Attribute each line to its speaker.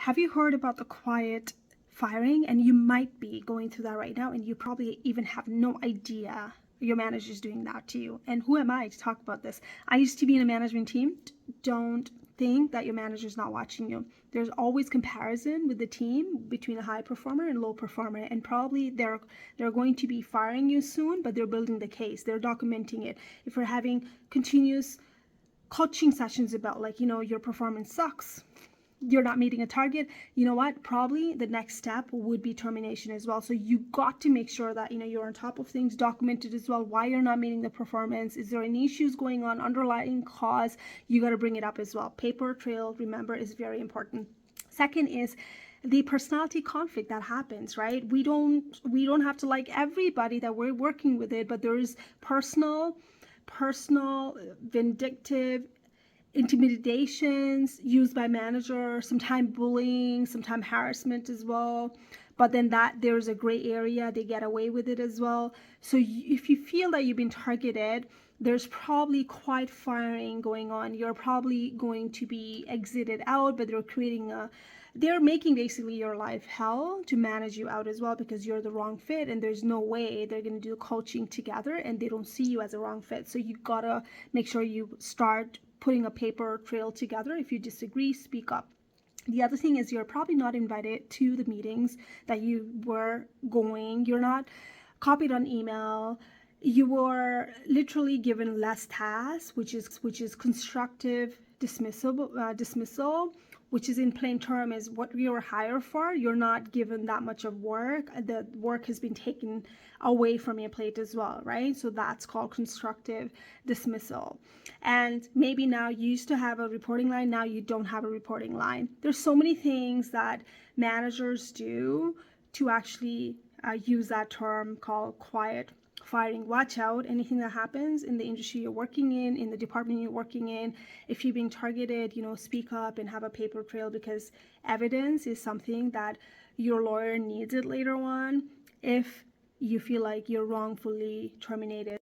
Speaker 1: Have you heard about the quiet firing? And you might be going through that right now, and you probably even have no idea your manager's doing that to you. And who am I to talk about this? I used to be in a management team. Don't think that your manager's not watching you. There's always comparison with the team between a high performer and low performer, and probably they're going to be firing you soon, but they're building the case, they're documenting it. If we're having continuous coaching sessions about, like, your performance sucks, you're not meeting a target, you know what, probably the next step would be termination as well. So you got to make sure that you're on top of things, documented as well, why you're not meeting the performance. Is there any issues going on, underlying cause? You got to bring it up as well. Paper trail, remember, is very important. Second is the personality conflict that happens, right? We don't have to like everybody that we're working with it, but there is personal vindictive intimidations used by manager, sometimes bullying, sometimes harassment as well. But then that there's a gray area, they get away with it as well. So if you feel that you've been targeted, there's probably quiet firing going on. You're probably going to be exited out, but they're making basically your life hell to manage you out as well, because you're the wrong fit, and there's no way they're going to do coaching together and they don't see you as a wrong fit. So you gotta make sure you start putting a paper trail together. If you disagree, speak up. The other thing is you're probably not invited to the meetings that you were going. You're not copied on email. You were literally given less tasks, which is constructive dismissal, which is in plain term is what you were hired for. You're not given that much of work. The work has been taken away from your plate as well, right? So that's called constructive dismissal. And maybe now you used to have a reporting line, now you don't have a reporting line. There's so many things that managers do to actually use that term called quiet firing. Watch out, anything that happens in the industry you're working in the department you're working in, if you're being targeted, speak up and have a paper trail, because evidence is something that your lawyer needs it later on if you feel like you're wrongfully terminated.